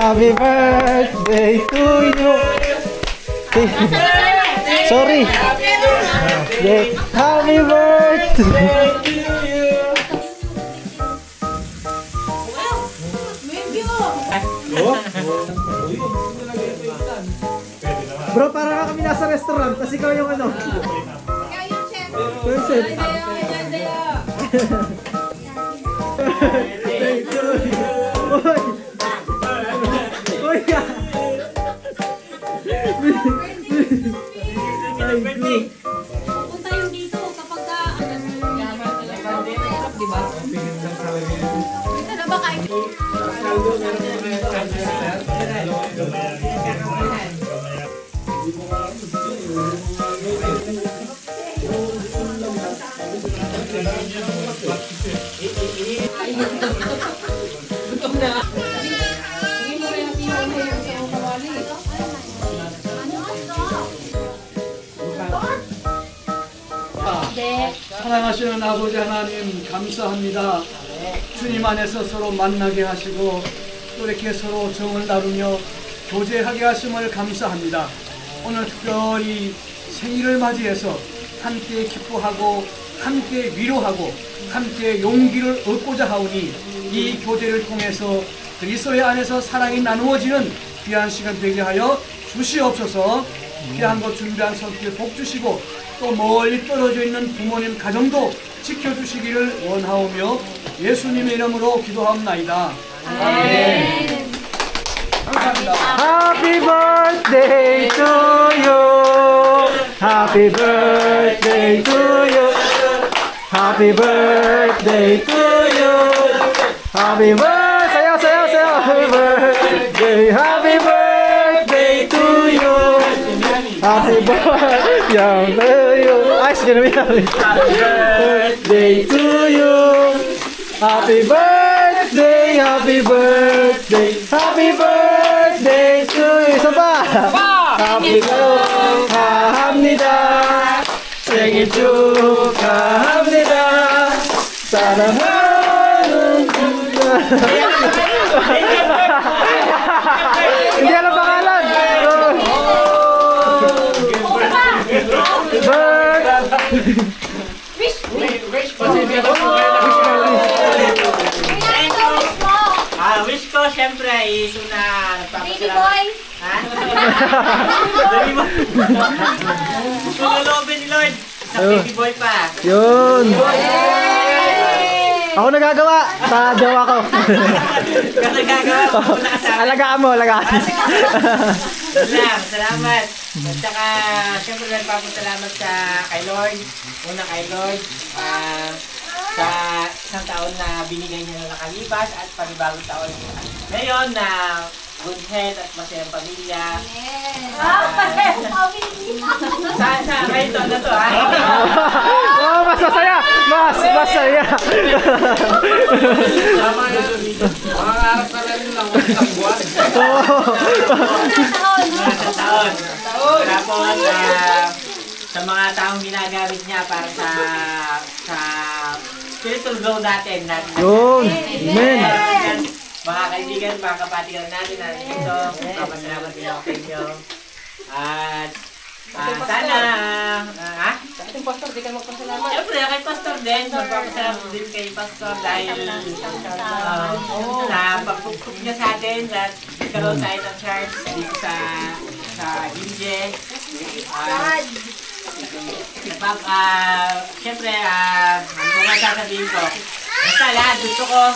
Happy birthday to you. Sorry. Happy birthday to you. Bro, parang nga kami nasa restaurant kasi ikaw yung ano. Ikaw yung chef. Yung chef. Oy! Punta yung dito kapag diba? Ito na ba kain? 사랑하시는 아버지 하나님 감사합니다. 주님 안에서 서로 만나게 하시고 또 이렇게 서로 정을 나누며 교제하게 하심을 감사합니다. 오늘 특별히 생일을 맞이해서 함께 기뻐하고 함께 위로하고 함께 용기를 얻고자 하오니 이 교제를 통해서 그리스도의 안에서 사랑이 나누어지는 귀한 시간 되게 하여 주시옵소서. 귀한 것 준비한 손길 복 주시고 또 멀리 떨어져 있는 부모님 가정도 지켜주시기를 원하오며 예수님의 이름으로 기도하옵나이다. 아멘. 감사합니다. Happy birthday to you. Happy birthday to you. Happy birthday to you. Happy birthday. Sayaw, sayaw, sayaw. Happy birthday. Happy birthday to you. Happy birthday to you. Ay, sige naman. Happy birthday to you. Happy birthday, happy birthday, happy birthday to you. Isa pa. Happy 축하합니다. 생일 축하합니다. 사랑하는 주자. Hindi alam pangalan. Wish ko siyempre is una Baby boy! Ha? Baby boy! Sunulobin ni Lord sa baby boy pa. Yun. Ako nagagawa sa jowa ko. Kasi gagawa ko muna kasama. Alagaan mo, alagaan. Salamat. At saka siyempre nagpapasalamat sa kay Lord. Una kay Lord. Sa isang taon na binigay niya na nakalipas at panibagong taon ngayon na good health at masayang pamilya. Masayang pamilya! Sa kayo na to ha? Oh, mas masaya! Mas masaya! Tama yan. Mangangarap na rin lang isang buwan. Sa taon. Tapos sa mga taong ginagamit niya para sa spiritual growth natin. Yun! Amen! Mga kaibigan, mga kapatigan natin na dito, papasalamat din ako sa inyo. At sana, sa ating pastor, di ka magpasalamat. Siyempre, kay pastor din, magpapasalamat din kay pastor dahil sa pagpupuk niya sa atin at nagkaroon tayo ng church dito sa Hinje. Siyempre, ano nga sasabihin ko? Basta lahat, gusto ko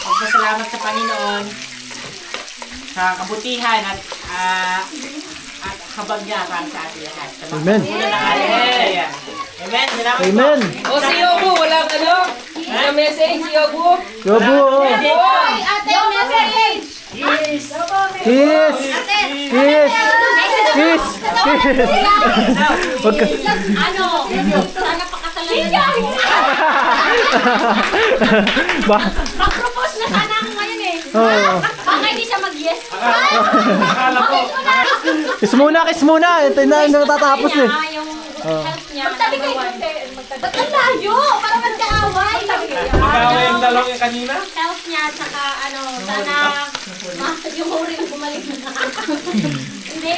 magpasalamat sa Panginoon sa kabutihan at habag niya para sa ating lahat. Amen. Amen. Amen. O si Yobu, walang ano? Walang message, Yobu? Yobu! Hoy, ate, message! Kiss! Kiss! Kiss! Kiss! Wag ka. Ano? Sana pakasalanan niya. Mag-propose na sana ako ngayon eh. Baka hindi siya mag-yes. Akala ko. Kiss muna, kiss muna. Ito na yung natatapos eh. Yung health niya. Magtabi kayo. Ba't ang layo? Para magkaaway. Nag-away yung dalawang yung kanina? Health niya, saka ano, sana yung urin bumalik na. Hindi,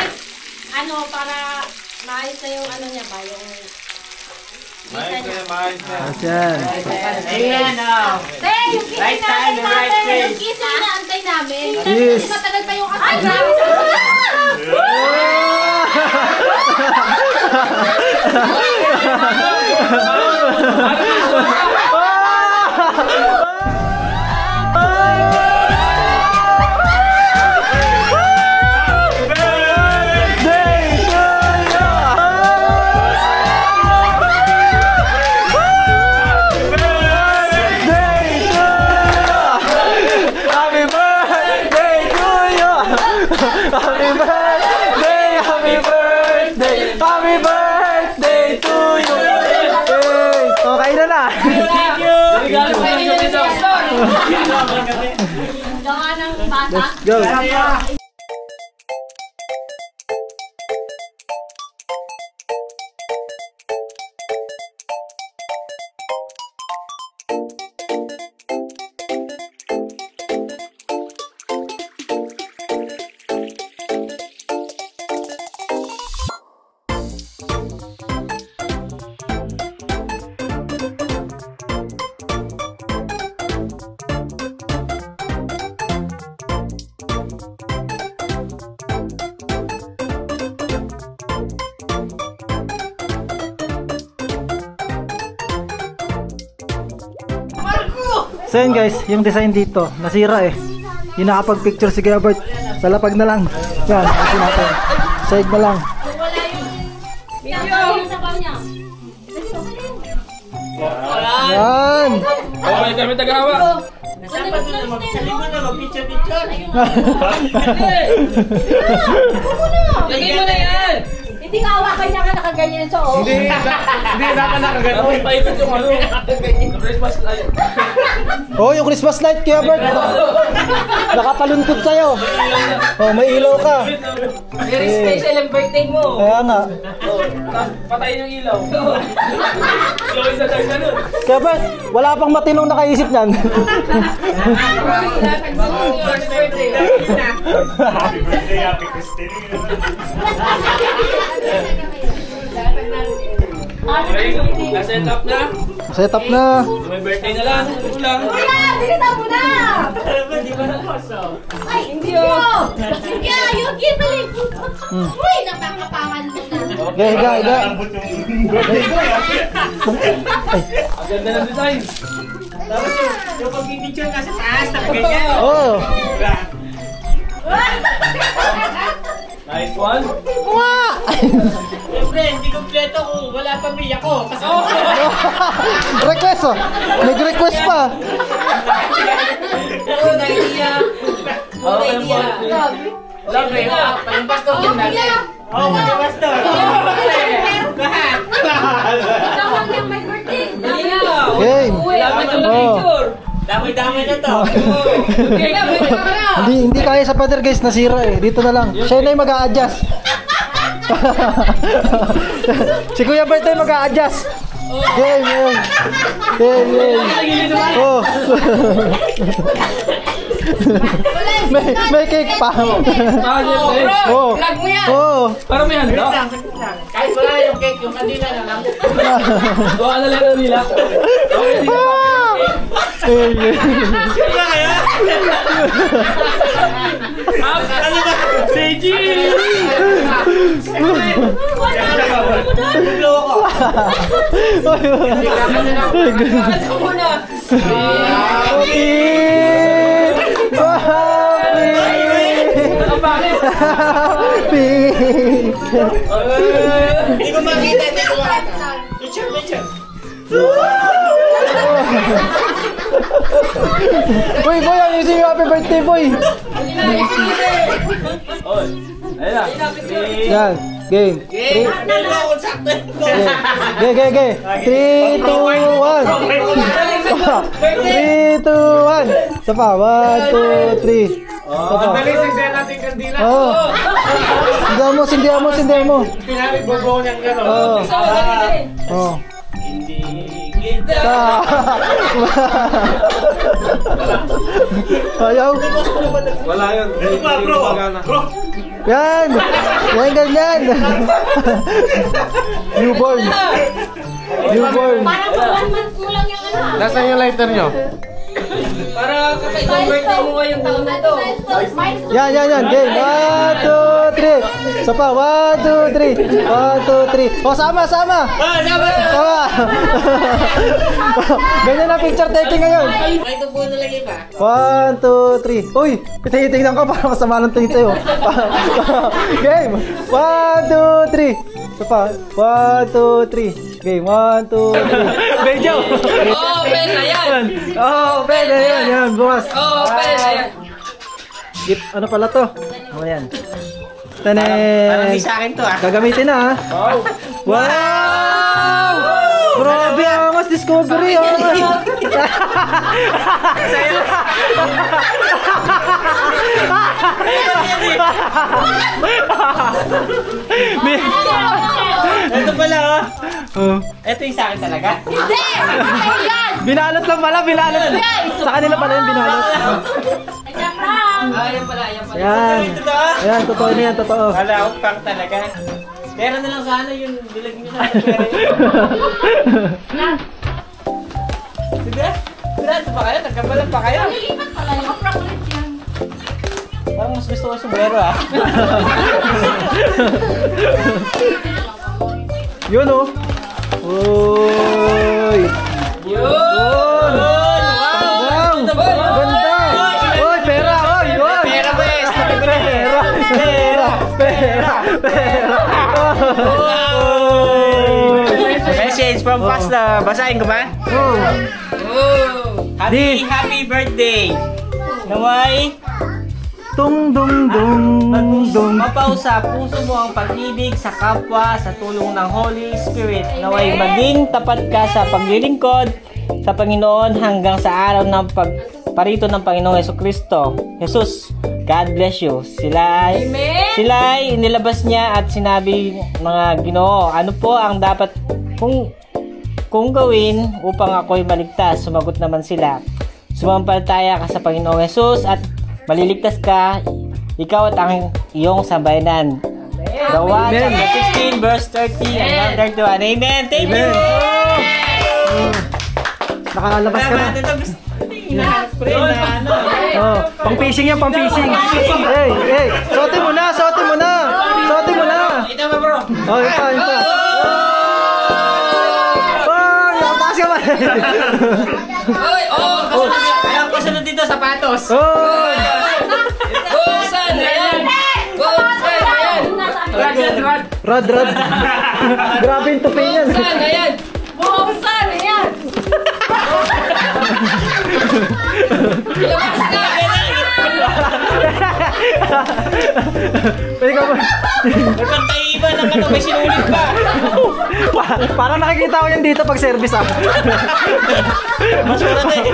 ano, para maayos na yung ano niya ba, yung visa niya. Ayan. Ayan, oh. Hey, yung kissing Right na time, antay right namin. place. Yung kissing na antay namin. Yes. Kasi matagal pa yung antay namin. Gawa ng bata. Go. So yun guys, yung design dito, nasira eh. Yung nakapag-picture si Kuya Bert, sa lapag na lang. Yan, kasi natin. Side na lang. Wala yung sabaw niya. Yan! Okay, kami tagahawak. Nasapat mo na sa likod na mag-picture-picture. Lagay mo na yan. Hindi ka awakan niya ka nakaganyan sa o. Hindi dapat nakagano. Dapat paikot yung ano. Christmas light. Oh, yung Christmas light, Kuya Bert. Nakapalungkot sa'yo. Oh, may ilaw ka. Very special ang birthday mo. Kaya nga. Patayin yung ilaw. Gawin na tayo ganun. Kuya Bert, wala pang matinong nakaisip niyan. Happy birthday, Happy Christine. Okay, na-set up na. Set up na. May birthday na lang. Ito lang. Kuya, bilisan mo na! Di ba na poso? Ay, hindi o! Sige, yung gibalik! Uy, napakapangan mo na. Okay, higa, higa. Ang ganda ng design. Tapos yung pag-picture ka sa taas, nakaganyan. Oh. Nice one. Siyempre, hindi kompleto kung wala pa biya ko. Kasi Request oh. Nag-request pa. Good idea. Okay, Sabi, yung pastor din natin. Oo, yung pastor. Lahat. Tawag niyang may birthday. Game. Lapit yung Oh. picture. Dami-dami na to. Okay, Hindi kaya sa pader guys, nasira eh. Dito na lang. Siya na yung mag-a-adjust. Si Kuya Bert ay mag-a-adjust. Game, game. Game, game. Oh. may cake pa. Oh. Vlog mo yan. Oh. Parang may handa. Kahit wala yung cake, yung kanila na lang. O, ano lang nila. Okay, dito Game, game. Ano ba? Seiji! Ano mo na? Happy! Bakit? Happy! Hindi ko makita dito. Picture. Boy, boy, ayusin yung happy birthday, boy! Oy, ayun na. Yan, game. Okay, dalawa kung sakto yung ko. Ge. 3, 2, 1. 3, 2, 1. Isa pa, 1, 2, 3. Madali, sindihan natin kandila. Oo. Sindihan mo. Pinari bobo niyang gano'n. Oo. Oo. Hindi gid. Ayaw. Wala yun. Bro! Bro! Yan. Yan ganyan. Newborn. Newborn. Parang 1 month mo lang yung ano. Nasaan yung lighter nyo? Para kakaibang birthday mo ngayong taon na to. Yan. Game. 1, 2, 3. Isa pa. 1, 2, 3. 1, 2, 3. O, sama. Sama. Ganyan ang picture taking ngayon. May tubo na lagi ba? 1, 2, 3. Uy, titingnan ka para masama ng tingin sa'yo. Game. 1, 2, 3. Isa pa. 1, 2, 3. Game. 1, 2, 3. Medyo. Oh, pwede na yan. Oh, pwede yan. Yan, bukas. Oh, pwede na yan. Ano pala to? Oh, yan. Parang di sa akin to ah. Gagamitin na ha. Wow! Grabe ang mas discovery ah. Ito pala Oh. Ito yung sa akin talaga. Hindi! Ayan! Binalot lang pala, binalot. Sa kanila pala yung binalot. Ayan, Frank! Ayan pala. Yan. Yan, totoo na yan, totoo. Wala akong pang talaga. Pera na lang sana yung bilag nyo sana pera yun. Sigurado pa kayo? Nagkabalan pa kayo? Nilipat pala yung appropriate yan. Parang mas gusto ko sombrero ah. Yun oh. Uy. Yun! Wow! Ganda! Uy, pera! Uy! Pera ba eh? Pera! Message from Pastor. Basahin ko ba? Happy birthday! Naway! Tung dung dung dung. Mapaw sa puso mo ang pag-ibig sa kapwa sa tulong ng Holy Spirit. Naway maging tapat ka sa paglilingkod sa Panginoon hanggang sa araw ng pagparito ng Panginoong Jesucristo. Jesus, God bless you. Sila inilabas niya at sinabi mga Ginoo, ano po ang dapat kung gawin upang ako'y maligtas? Sumagot naman sila, sumampalataya ka sa Panginoong Jesus at maliligtas ka, ikaw at ang iyong sambayanan. Gawa chapter 16 verse 30 and 31. Amen. Thank you. Nakalabas ka na. Oh, pang fishing yan, pang fishing. Hey, suotin mo na. Ito ba bro? Oh, yun pa. Oh, nakapas ka ba? Alam ko sunod dito, sapatos. Oh! Saan na yan? Rod. Grabe yung tupi niyan. Saan na yan? Buksan! Ayan! Ilabas na! Pwede ka ba? Nagpantay-iba ng ano, may sinulit pa. Parang nakikita ko yan dito pag service ah. Masura na eh.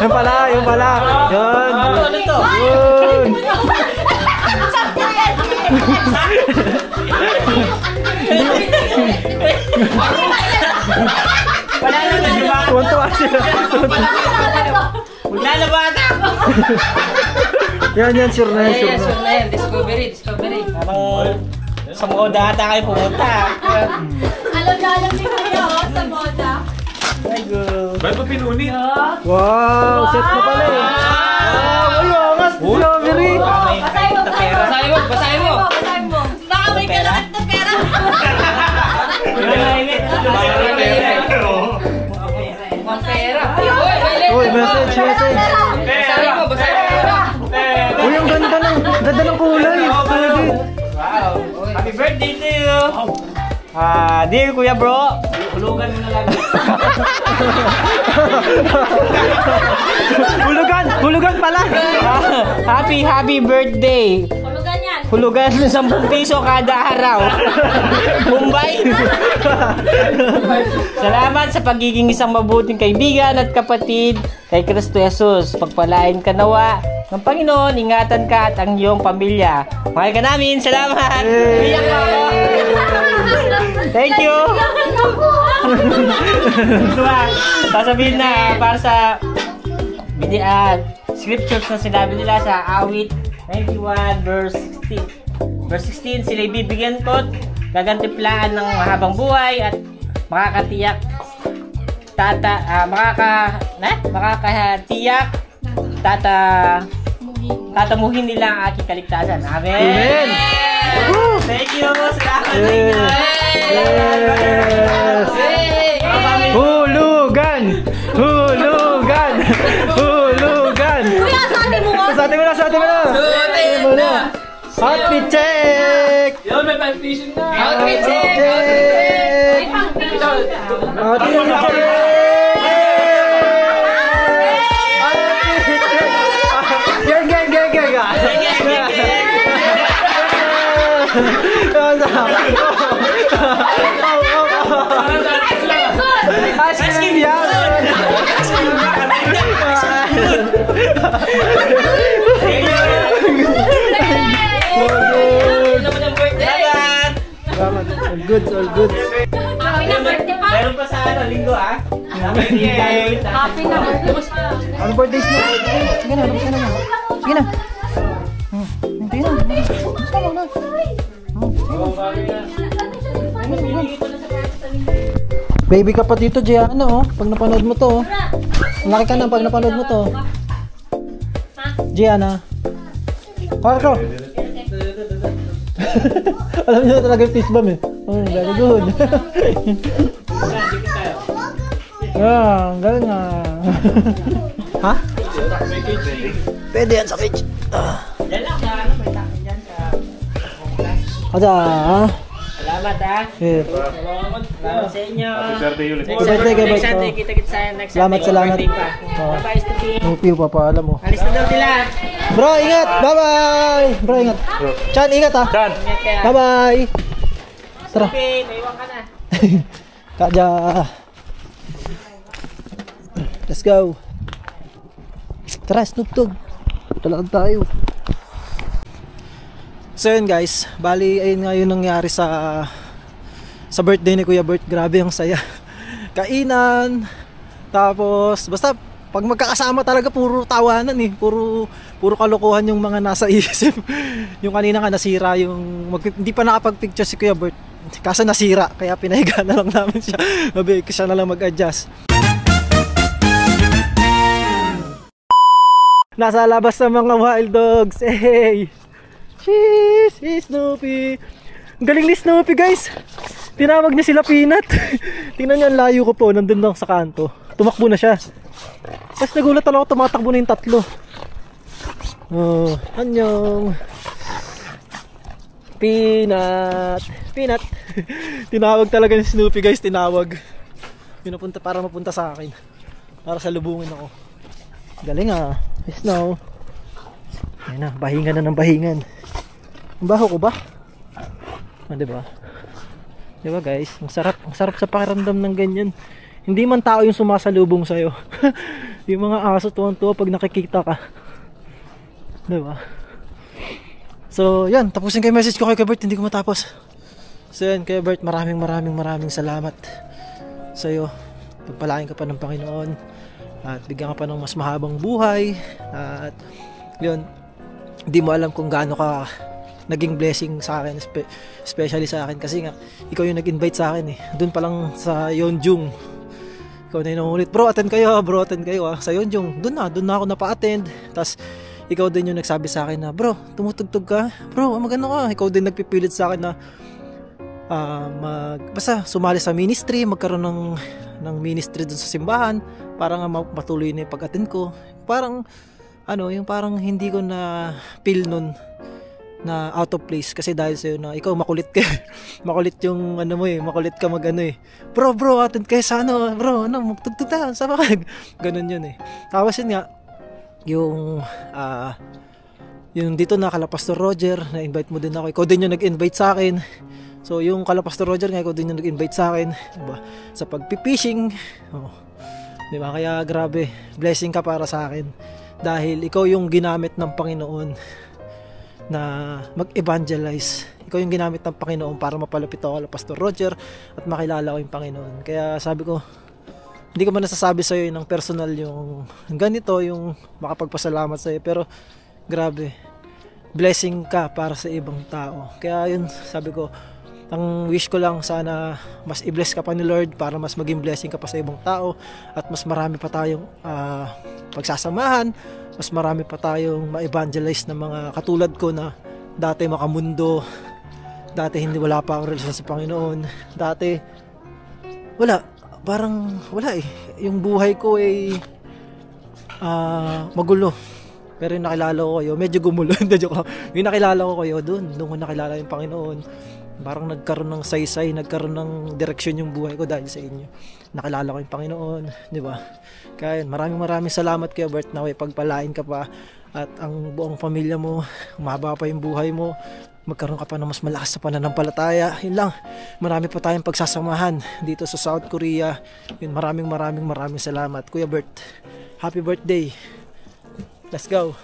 Yung pala. Yun. Ano to? Yun. Wala na na, di ba? Tuwan-tuwa sila. Maglalabata! Yan, sure na yan. Discovery. Parang sa moda ata kayo pumunta. Alam ni Kuya sa moda. Ay, go. Ba't mo pinunin? Wow, set mo pala eh. Wow, ay, angas. Discovery. Basahin mo! Baka may kalakat na pera. Uy, message. Basahin mo! Uy, ang ganda ng kulay. Wow! Happy birthday to you! Dear Kuya Bro, hulugan mo na lang. Hulugan pala. Happy birthday! Hulugan yan. Hulugan ng 10 piso kada araw. Mumbai! Salamat sa pagiging isang mabuting kaibigan at kapatid kay Kristo Jesus. Pagpalain ka nawa ng Panginoon, ingatan ka at ang iyong pamilya. Mahal ka namin. Salamat! Iyak ako! Thank you. Diba? Sasabihin na para sa scriptures na sinabi nila sa Awit 91 verse 16. Verse 16, sila'y bibigyan ko, gagantimplaan ng mahabang buhay at makakatiyak tatamuhin nila ang aking kaligtasan. Amen. Amen. Thank you. Salamat. Yes. Hulugan! Hulugan! Hulugan! Kuya, sa atin mo nga. Sa atin mo na! Happy check! Yun, may pang-fishing na. Happy check! May pang-fishing na. Happy check! Ice cream yan! All good, all good. Happy na birthday pa. Meron pa sa linggo Happy na birthday pa. Ano birthdays mo? Sige na, sige na. Sige na. Hindi na. Sama na. Baby ka pa dito, Gianna, oh. Pag napanood mo to, oh. Laki ka na pag napanood mo to. Gianna. Marco. Alam niyo talaga yung fish bomb, eh. Oh, very good. Ah, galing nga. Ha? Pwede yan sa cage. Yan lang sa may takin dyan sa Aja. Salamat Eh. Salamat sa inyo. Happy birthday kay Next Bert. Sunday, kita-kita tayo next Salamat, Sunday. salamat. Birthday pa. Oo. Bye-bye, Stevie. Thank you, papaalam mo. Alis na daw sila. Bro, ingat! Bye-bye! Bro, ingat. Chan, ingat ha. Chan. Ingat kaya. Bye-bye! Tara. Stevie, naiwan ka na. Kaja. Let's go. Tara, Snoop Dogg. Talakad tayo. So yun guys, bali ayun nga yun nangyari sa birthday ni Kuya Bert. Grabe ang saya. Kainan. Tapos basta pag magkakasama talaga puro tawanan eh. Puro kalokohan yung mga nasa isip. Yung kanina nga nasira yung hindi pa nakapag-picture si Kuya Bert. Kaso nasira kaya pinahiga na lang namin siya. Sabi ko siya na lang mag-adjust. Nasa labas ng mga wild dogs. Hey! Cheese! Hey, Snoopy! Ang galing ni Snoopy guys! Tinawag niya sila Peanut. Tingnan niyo ang layo ko po. Nandun lang sa kanto. Tumakbo na siya. Tapos nagulat ako, tumatakbo na yung tatlo. Oh, anyong. Peanut! Peanut! Tinawag talaga ni Snoopy guys. Tinawag. Pinupunta para mapunta sa akin. Para salubungin ako. Galing ah. Snow. Ayun na, bahingan na ng bahingan. Ang baho ko ba? Ah, diba? Diba guys? Ang sarap sa pakiramdam ng ganyan. Hindi man tao yung sumasalubong sa'yo. Yung mga aso tuwang-tuwa pag nakikita ka. Diba? So, yan. Tapusin ko yung message ko kay Bert. Hindi ko matapos. So, yan. Kay Bert, maraming salamat sa'yo. Pagpalain ka pa ng Panginoon. At bigyan ka pa ng mas mahabang buhay. At yun, hindi mo alam kung gaano ka naging blessing sa akin, especially sa akin kasi nga ikaw yung nag-invite sa akin eh. Doon pa lang sa Yeonjung, ikaw na yung ulit, bro attend kayo sa Yeonjung. Doon na ako napa-attend. Tapos ikaw din yung nagsabi sa akin na bro, tumutugtog ka bro, maganda ka. Ikaw din nagpipilit sa akin na basta sumali sa ministry, magkaroon ng ministry doon sa simbahan para nga matuloy na yung pag-attend ko. Parang yung parang hindi ko na feel nun na out of place kasi dahil sa'yo na ikaw makulit ka. Makulit yung makulit ka bro attend kayo sa bro magtugtog tayo sa bakag. Ganun yun eh. Tapos yun nga yung dito na kala Pastor Roger, na-invite mo din ako. Ikaw din yung nag-invite sa akin. So yung kala Pastor Roger nga, ikaw din yung nag-invite sa akin, diba? Sa pag-fishing. Diba? Kaya grabe, blessing ka para sa akin. Dahil ikaw yung ginamit ng Panginoon na mag-evangelize ikaw yung ginamit ng Panginoon para mapalapit ako kay Pastor Roger at makilala ko yung Panginoon. Kaya sabi ko, hindi ko man nasasabi sa'yo ng personal yung ganito, yung makapagpasalamat sa'yo, pero grabe, blessing ka para sa ibang tao. Kaya yun, sabi ko, ang wish ko lang sana mas i-bless ka pa ni Lord para mas maging blessing ka pa sa ibang tao at mas marami pa tayong pagsasamahan, mas marami pa tayong ma-evangelize ng mga katulad ko na dati makamundo, dati hindi wala pa akong relasyon sa Panginoon, dati wala, parang wala eh, yung buhay ko ay magulo. Pero yung nakilala ko kayo, medyo gumulo. Yung nakilala ko kayo doon ko nakilala yung Panginoon. Parang nagkaroon ng saysay, nagkaroon ng direksyon yung buhay ko dahil sa inyo. Nakilala ko yung Panginoon, di ba? Kaya maraming salamat Kuya Bert na pagpalain ka pa at ang buong pamilya mo, umaba pa yung buhay mo, magkaroon ka pa ng mas malakas sa pananampalataya. Yun lang, marami pa tayong pagsasamahan dito sa South Korea. Yun, maraming salamat Kuya Bert. Happy birthday. Let's go.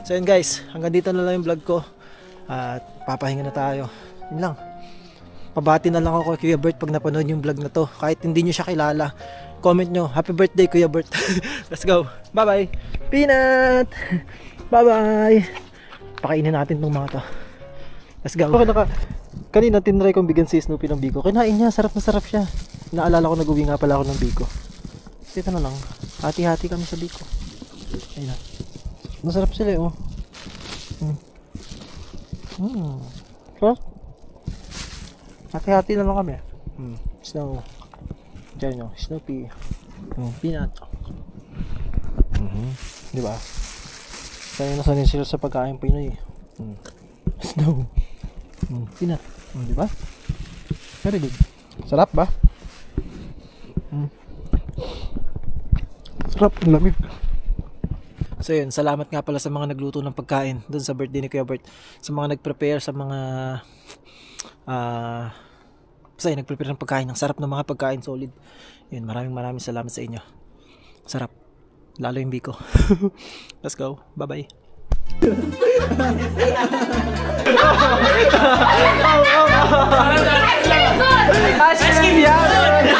So yun guys, hanggang dito na lang yung vlog ko at papahinga na tayo. Yun lang. Pabati na lang ako kay Kuya Bert pag napanood yung vlog na to. Kahit hindi nyo siya kilala, comment nyo, happy birthday Kuya Bert. Let's go. Bye bye. Peanut. Bye bye. Pakainin natin tong mga to. Let's go. Kanina tinry kong bigyan si Snoopy ng biko. Kinain niya, sarap na sarap siya. Naalala ko nag-uwi nga pala ako ng biko. Dito na lang. Hati-hati kami sa biko. Ayun na. Masarap sila oh. Sarap. Hati-hati na lang kami. Snow. Diyan yung Snoopy. Peanut. Diba? Sanay na sanay sila sa pagkain Pinoy. Snow. Peanut. Diba? Very good. Sarap ba? Sarap. Lamig. So yun, salamat nga pala sa mga nagluto ng pagkain dun sa birthday ni Kuya Bert. Sa mga nag-prepare, sa mga nag-prepare ng pagkain. Ang sarap ng mga pagkain, solid. Yun, maraming salamat sa inyo. Sarap. Lalo yung biko. Let's go. Bye-bye. Asking yan!